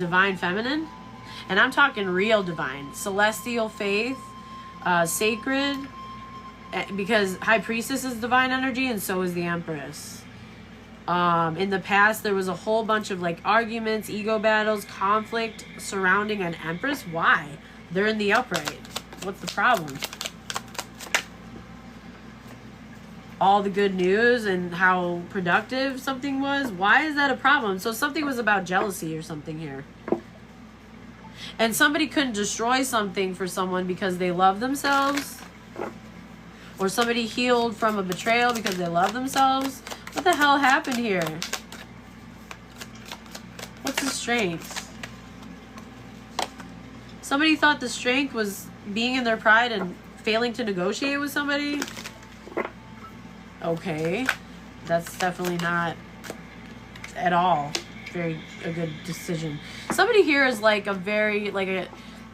divine feminine, and I'm talking real divine, celestial faith, sacred, because high priestess is divine energy, and so is the empress. In the past, there was a whole bunch of like arguments, ego battles, conflict surrounding an empress. Why? They're in the upright. What's the problem? All the good news and how productive something was. Why is that a problem? So something was about jealousy or something here. And somebody couldn't destroy something for someone because they love themselves. Or somebody healed from a betrayal because they love themselves. What the hell happened here? What's the strength? Somebody thought the strength was being in their pride and failing to negotiate with somebody. Okay, that's definitely not at all a good decision. Somebody here is like a very, like a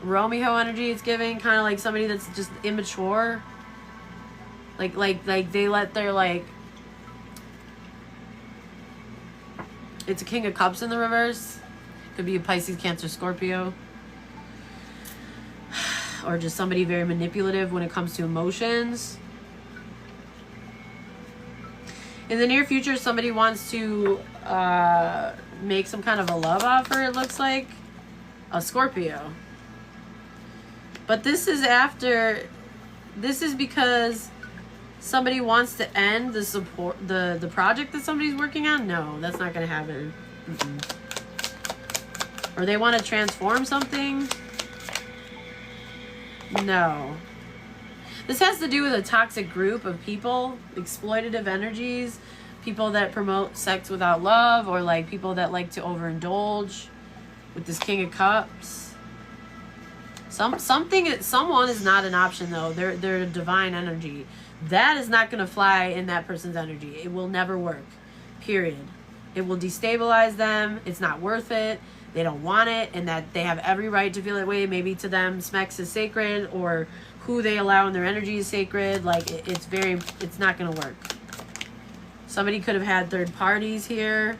Romeo energy it's giving, kind of like somebody that's just immature. Like they let their, like, it's a King of Cups in the reverse. Could be a Pisces, Cancer, Scorpio. Or just somebody very manipulative when it comes to emotions. In the near future, somebody wants to make some kind of a love offer, it looks like. A Scorpio. But this is after... This is because somebody wants to end the support... The project that somebody's working on? No, that's not going to happen. Or they want to transform something? No. This has to do with a toxic group of people, exploitative energies, people that promote sex without love, or like people that like to overindulge with this King of Cups. Someone is not an option though. They're a divine energy. That is not going to fly in that person's energy. It will never work. Period. It will destabilize them. It's not worth it. They don't want it, and that they have every right to feel that way. Maybe to them, Smex is sacred, or who they allow in their energy is sacred. Like, it's not going to work. Somebody could have had third parties here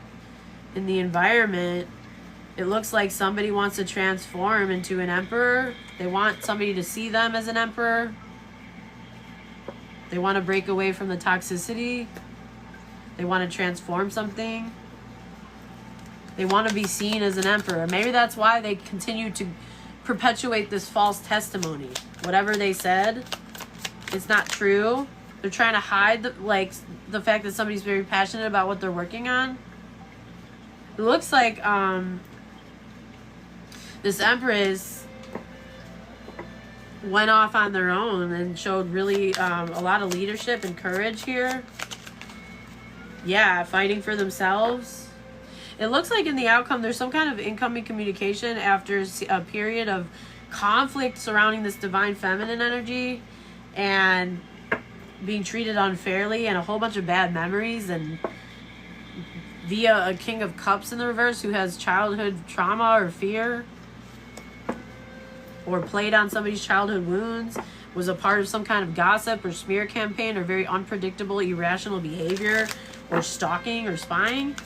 in the environment. It looks like somebody wants to transform into an emperor. They want somebody to see them as an emperor. They want to break away from the toxicity. They want to transform something. They want to be seen as an emperor. Maybe that's why they continue to perpetuate this false testimony. Whatever they said, it's not true. They're trying to hide the fact that somebody's very passionate about what they're working on. It looks like this Empress went off on their own and showed really a lot of leadership and courage here. Yeah, fighting for themselves. It looks like in the outcome there's some kind of incoming communication after a period of conflict surrounding this divine feminine energy and being treated unfairly and a whole bunch of bad memories, and via a King of Cups in the reverse who has childhood trauma or fear or played on somebody's childhood wounds, was a part of some kind of gossip or smear campaign or very unpredictable irrational behavior or stalking or spying.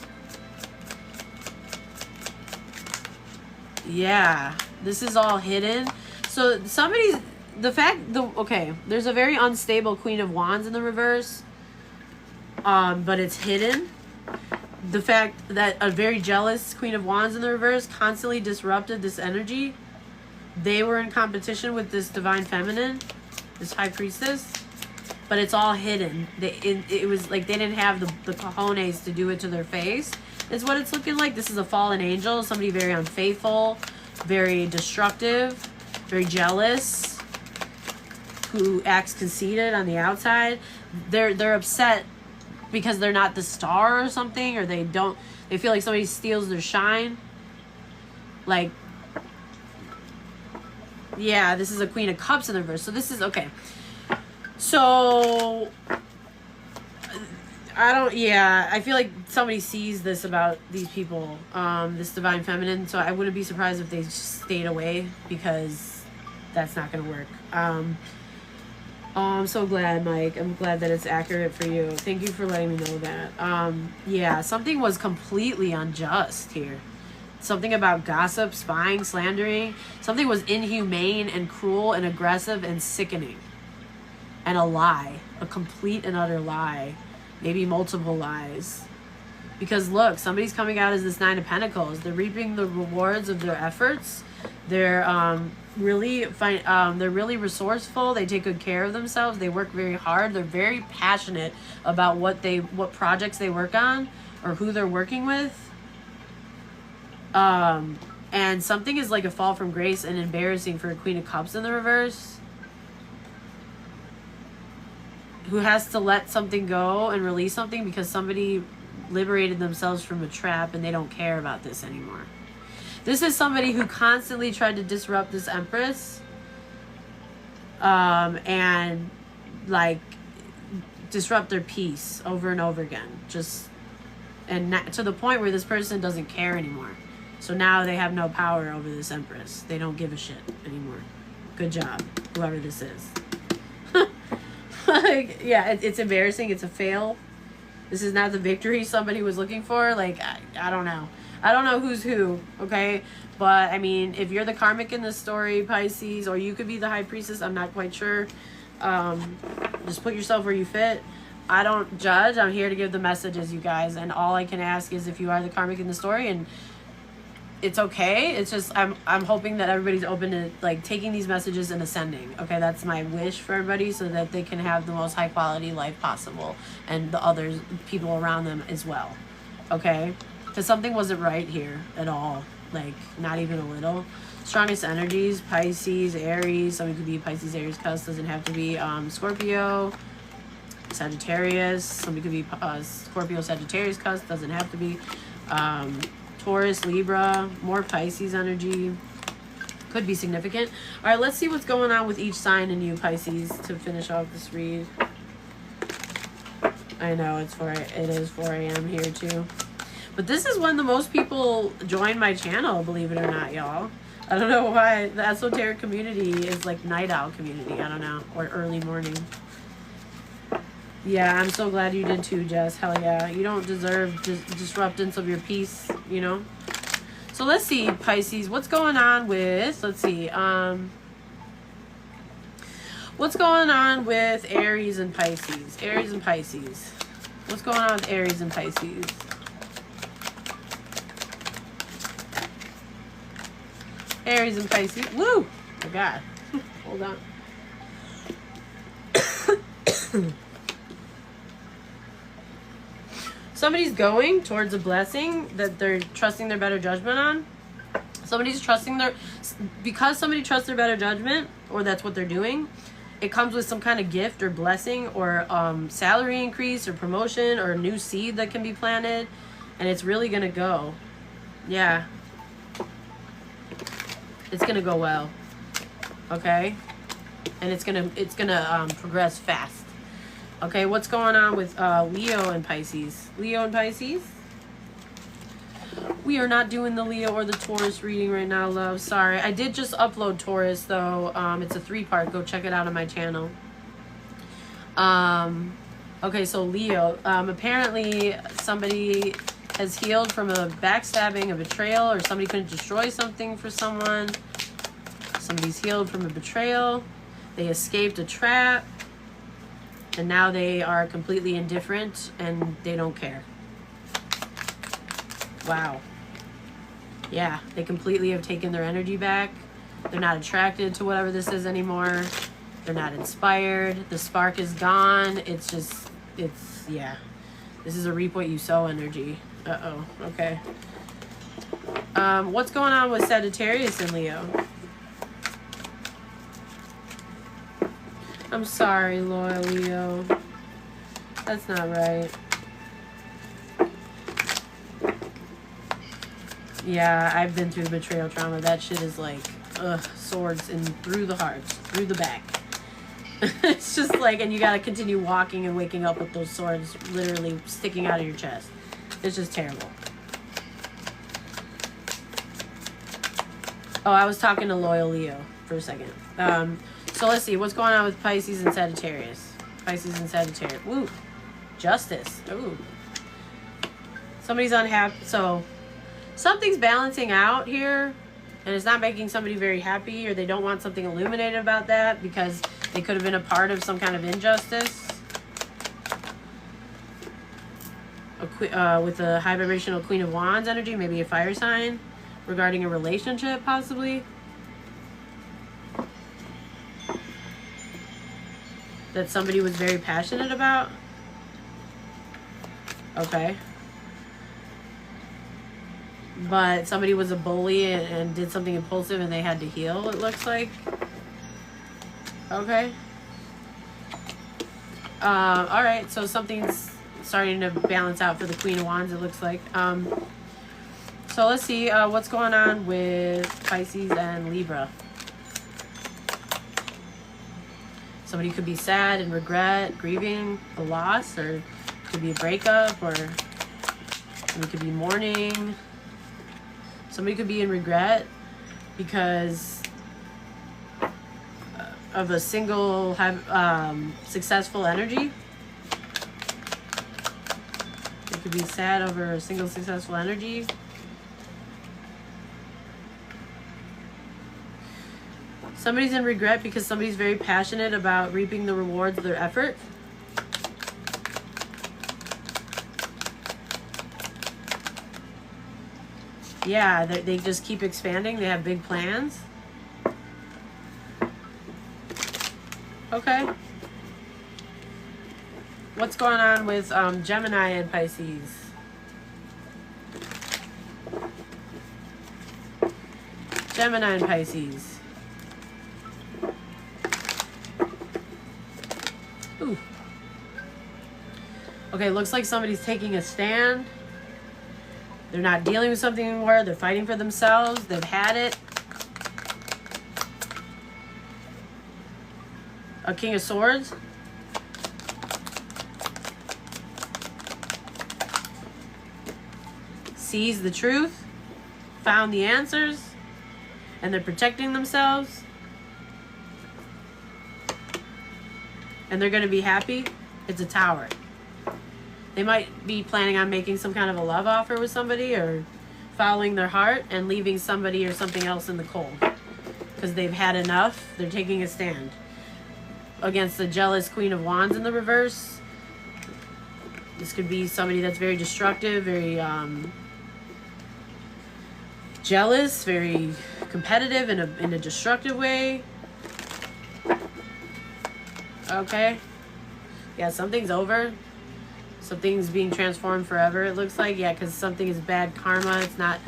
Yeah, this is all hidden. So okay, there's a very unstable Queen of Wands in the reverse, but it's hidden. The fact that a very jealous Queen of Wands in the reverse constantly disrupted this energy. They were in competition with this divine feminine, this high priestess, but it's all hidden. It was like they didn't have the cojones to do it to their face. Is what it's looking like. This is a fallen angel, somebody very unfaithful, very destructive, very jealous, who acts conceited on the outside. They're upset because they're not the star or something, or they feel like somebody steals their shine. Like, yeah, this is a Queen of Cups in the reverse. So this is okay. So I feel like somebody sees this about these people, this divine feminine, so I wouldn't be surprised if they just stayed away, because that's not going to work. I'm so glad, Mike. I'm glad that it's accurate for you. Thank you for letting me know that. Yeah, something was completely unjust here. Something about gossip, spying, slandering. Something was inhumane and cruel and aggressive and sickening. And a lie. A complete and utter lie. Maybe multiple lies. Because look, somebody's coming out as this Nine of Pentacles. They're reaping the rewards of their efforts. They're they're really resourceful. They take good care of themselves. They work very hard. They're very passionate about what projects they work on or who they're working with. And something is like a fall from grace and embarrassing for a Queen of Cups in the reverse. Who has to let something go and release something because somebody liberated themselves from a trap and they don't care about this anymore. This is somebody who constantly tried to disrupt this Empress. And like disrupt their peace over and over again. And to the point where this person doesn't care anymore. So now they have no power over this Empress. They don't give a shit anymore. Good job, whoever this is. Like, yeah, it's embarrassing. It's a fail. This is not the victory somebody was looking for. Like, I don't know. I don't know who's who, okay? But, I mean, if you're the karmic in this story, Pisces, or you could be the High Priestess, I'm not quite sure. Just put yourself where you fit. I don't judge. I'm here to give the messages, you guys. And all I can ask is if you are the karmic in the story, and it's okay. It's just I'm hoping that everybody's open to like taking these messages and ascending. Okay, that's my wish for everybody, so that they can have the most high quality life possible, and the others people around them as well. Okay, because something wasn't right here at all. Like not even a little. Strongest energies: Pisces, Aries. Somebody could be Pisces, Aries, cusp. Doesn't have to be Scorpio, Sagittarius. Somebody could be Scorpio, Sagittarius, cusp. Doesn't have to be. Taurus, Libra, more Pisces energy. Could be significant. All right, let's see what's going on with each sign in you, Pisces, to finish off this read. I know it is 4 a.m. here too. But this is when the most people join my channel, believe it or not, y'all. I don't know why. The esoteric community is like night owl community. I don't know. Or early morning. Yeah, I'm so glad you did too, Jess. Hell yeah. You don't deserve disruptance of your peace, you know? So let's see, Pisces. What's going on with, let's see, what's going on with Aries and Pisces? Aries and Pisces. What's going on with Aries and Pisces? Aries and Pisces. Woo! Oh, God. Hold on. Somebody's going towards a blessing that they're trusting their better judgment on. Somebody's trusting because somebody trusts their better judgment, or that's what they're doing, it comes with some kind of gift or blessing or salary increase or promotion or a new seed that can be planted, and it's really going to go. Yeah. It's going to go well. Okay? And it's going to progress fast. Okay, what's going on with Leo and Pisces? Leo and Pisces? We are not doing the Leo or the Taurus reading right now, love. Sorry. I did just upload Taurus, though. It's a 3-part. Go check it out on my channel. Okay, so Leo. Apparently, somebody has healed from a backstabbing, a betrayal, or somebody couldn't destroy something for someone. Somebody's healed from a betrayal. They escaped a trap. And now they are completely indifferent and they don't care. Wow. Yeah, they completely have taken their energy back. They're not attracted to whatever this is anymore. They're not inspired. The spark is gone. Yeah. This is a reap what you sow energy. Uh-oh. Okay. What's going on with Sagittarius and Leo? I'm sorry, loyal Leo. That's not right. Yeah, I've been through the betrayal trauma. That shit is like, swords in through the heart, through the back. It's just like, and you gotta continue walking and waking up with those swords literally sticking out of your chest. It's just terrible. Oh, I was talking to loyal Leo for a second. So let's see, what's going on with Pisces and Sagittarius? Pisces and Sagittarius. Woo. Justice. Ooh. Somebody's unhappy. So Something's balancing out here, and it's not making somebody very happy, or they don't want something illuminated about that because they could have been a part of some kind of injustice. With the high vibrational Queen of Wands energy, maybe a fire sign regarding a relationship, possibly. That somebody was very passionate about. Okay. But somebody was a bully and did something impulsive and they had to heal, it looks like. Okay. Alright, so something's starting to balance out for the Queen of Wands, it looks like. So let's see what's going on with Pisces and Libra. Somebody could be sad and regret, grieving a loss, or it could be a breakup, or it could be mourning. Somebody could be in regret because of a single successful energy. It could be sad over a single successful energy. Somebody's in regret because somebody's very passionate about reaping the rewards of their effort. Yeah, they just keep expanding. They have big plans. Okay. What's going on with Gemini and Pisces? Gemini and Pisces. Ooh. Okay, looks like somebody's taking a stand. They're not dealing with something anymore. They're fighting for themselves. They've had it. A King of Swords. Sees the truth. Found the answers. And they're protecting themselves. And they're going to be happy. It's a Tower. They might be planning on making some kind of a love offer with somebody, or following their heart and leaving somebody or something else in the cold. Because they've had enough. They're taking a stand. Against the jealous Queen of Wands in the reverse. This could be somebody that's very destructive, very jealous, very competitive in a destructive way. Okay. Yeah, something's over. Something's being transformed forever, it looks like. Yeah, because something is bad karma. It's not...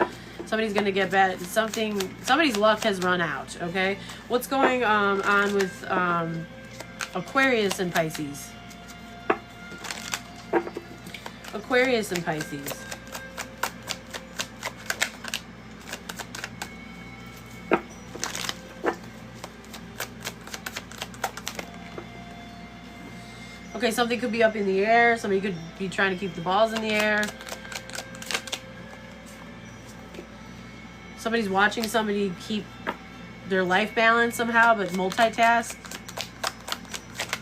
Somebody's going to get bad... Somebody's luck has run out, okay? What's going on with Aquarius and Pisces? Aquarius and Pisces. Okay, something could be up in the air. Somebody could be trying to keep the balls in the air. Somebody's watching somebody keep their life balance somehow, but multitask.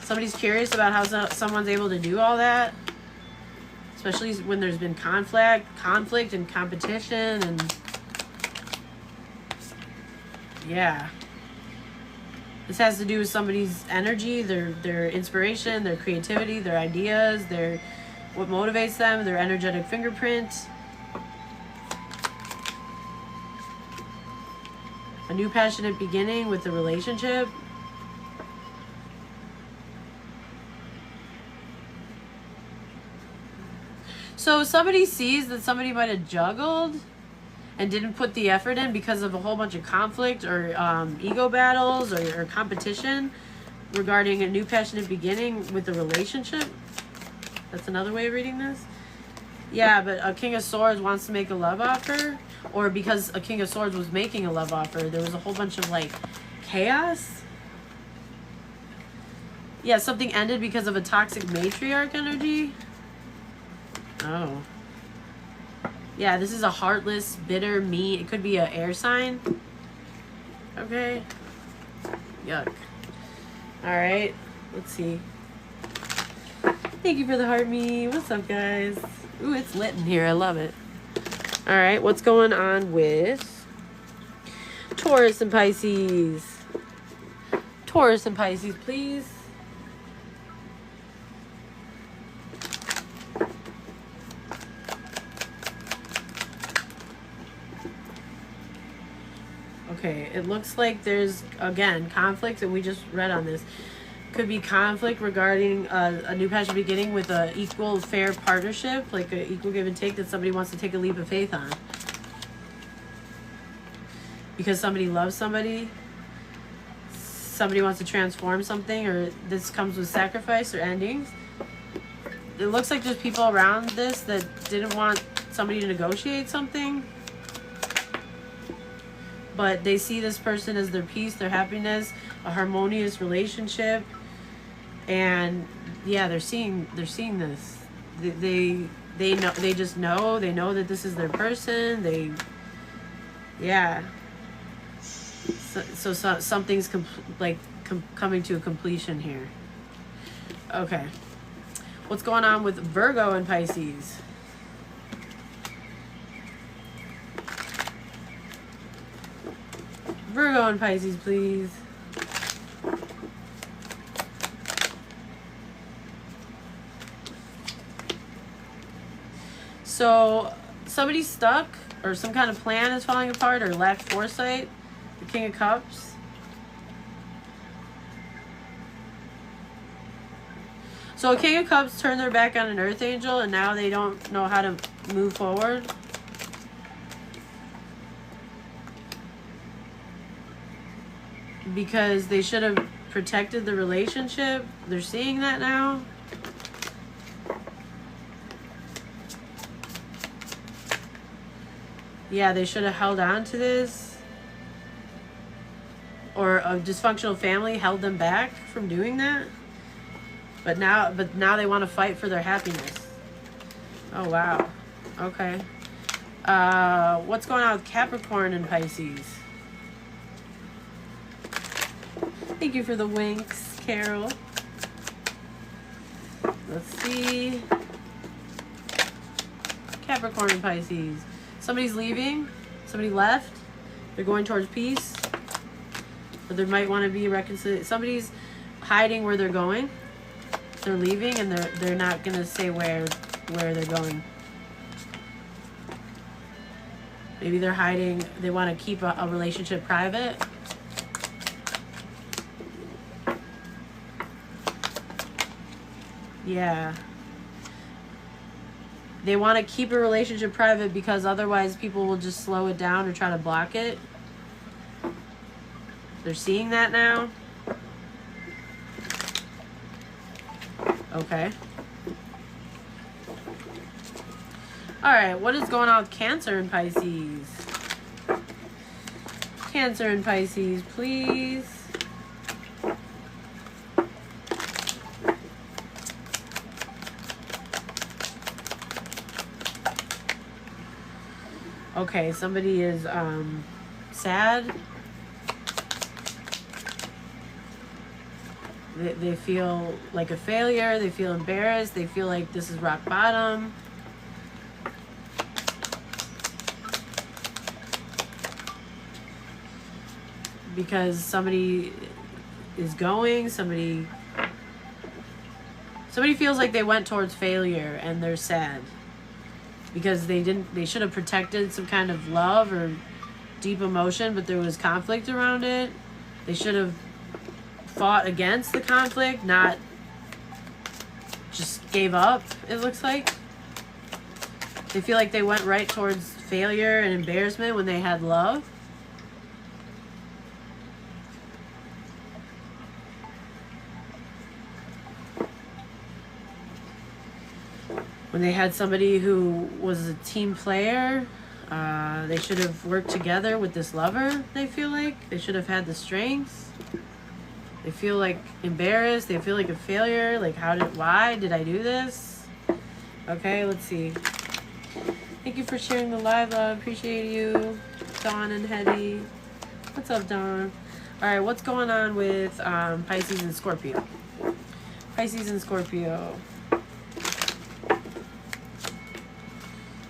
Somebody's curious about how someone's able to do all that. Especially when there's been conflict and competition and... Yeah. This has to do with somebody's energy, their inspiration, their creativity, their ideas, what motivates them, their energetic fingerprint. A new passionate beginning with the relationship. So somebody sees that somebody might have juggled and didn't put the effort in because of a whole bunch of conflict or ego battles or competition regarding a new passionate beginning with the relationship. That's another way of reading this. Yeah, but a King of Swords wants to make a love offer, or because a King of Swords was making a love offer, there was a whole bunch of like chaos. Yeah, something ended because of a toxic matriarch energy. Oh. Yeah, this is a heartless, bitter, mean. It could be an air sign. Okay. Yuck. Alright. Let's see. Thank you for the heart me. What's up, guys? Ooh, it's lit in here. I love it. All right, what's going on with Taurus and Pisces? Taurus and Pisces, please. Okay, it looks like there's, again, conflict, and we just read on this. Could be conflict regarding a new passion beginning with a equal, fair partnership, like an equal give and take that somebody wants to take a leap of faith on. Because somebody loves somebody, somebody wants to transform something, or this comes with sacrifice or endings. It looks like there's people around this that didn't want somebody to negotiate something, but they see this person as their peace, their happiness, a harmonious relationship, and yeah, they're seeing this. They know, they just know, they know that this is their person. Yeah. So something's coming to a completion here. Okay. What's going on with Virgo and Pisces? Virgo and Pisces, please. So somebody's stuck, or some kind of plan is falling apart, or lacked foresight. The King of Cups. So a King of Cups turned their back on an Earth Angel, and now they don't know how to move forward. Because they should have protected the relationship. They're seeing that now. Yeah, they should have held on to this. Or a dysfunctional family held them back from doing that. But now they want to fight for their happiness. Oh, wow. Okay. What's going on with Capricorn and Pisces? Thank you for the winks, Carol. Let's see. Capricorn and Pisces. Somebody's leaving. Somebody left. They're going towards peace. Or there might want to be reconciliation. Somebody's hiding where they're going. They're leaving, and they're not gonna say where they're going. Maybe they're hiding. They want to keep a relationship private. Yeah. They want to keep a relationship private because otherwise people will just slow it down or try to block it. They're seeing that now. Okay. Alright, what is going on with Cancer and Pisces? Cancer and Pisces, please. Okay, somebody is sad. They feel like a failure. They feel embarrassed. They feel like this is rock bottom. Because somebody is going, somebody feels like they went towards failure and they're sad. Because they should have protected some kind of love or deep emotion, but there was conflict around it. They should have fought against the conflict, not just gave up, it looks like. They feel like they went right towards failure and embarrassment when they had love. When they had somebody who was a team player, they should have worked together with this lover, they feel like. They should have had the strengths. They feel like embarrassed. They feel like a failure. Like, why did I do this? Okay, let's see. Thank you for sharing the live, love. Appreciate you. Dawn and Hetty. What's up, Dawn? All right, what's going on with Pisces and Scorpio? Pisces and Scorpio.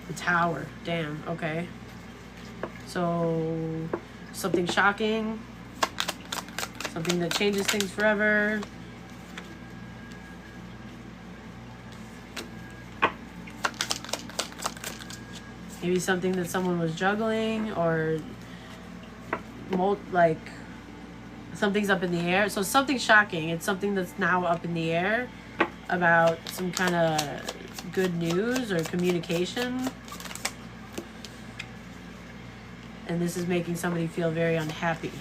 The Tower. Damn. Okay. So something shocking. Something that changes things forever. Maybe something that someone was juggling, or like something's up in the air. So something shocking. It's something that's now up in the air about some kind of good news or communication. And this is making somebody feel very unhappy.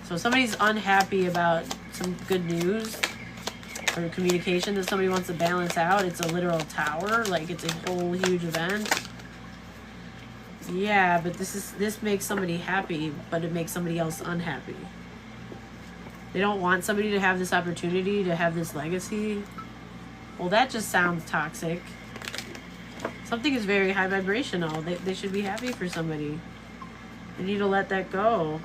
So somebody's unhappy about some good news or communication that somebody wants to balance out. It's a literal tower, like it's a whole huge event. Yeah, but this makes somebody happy, but it makes somebody else unhappy. They don't want somebody to have this opportunity, to have this legacy. Well, that just sounds toxic. Something is very high vibrational. They should be happy for somebody. They need to let that go.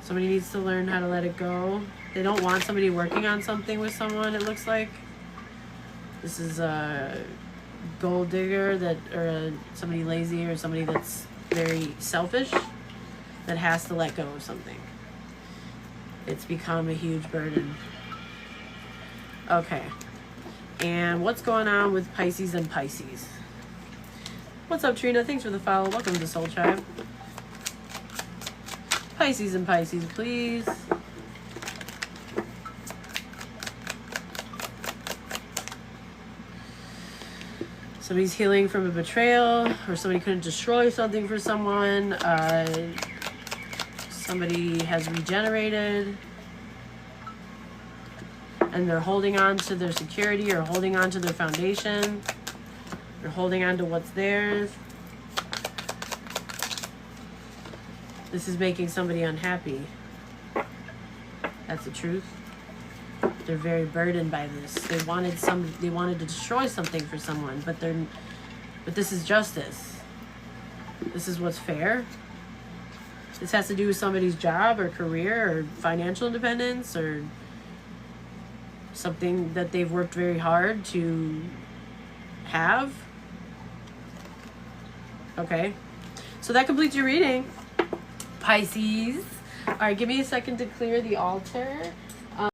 Somebody needs to learn how to let it go. They don't want somebody working on something with someone, it looks like. This is a gold digger or somebody lazy, or somebody that's very selfish that has to let go of something. It's become a huge burden. Okay. And what's going on with Pisces and Pisces? What's up, Trina? Thanks for the follow. Welcome to Soul Tribe. Pisces and Pisces, please. Somebody's healing from a betrayal, or somebody couldn't destroy something for someone. Somebody has regenerated, and they're holding on to their security, or holding on to their foundation. They're holding on to what's theirs. This is making somebody unhappy. That's the truth. They're very burdened by this. They wanted to destroy something for someone, but this is justice. This is what's fair. This has to do with somebody's job or career or financial independence, or something that they've worked very hard to have. Okay. So that completes your reading, Pisces. All right, give me a second to clear the altar.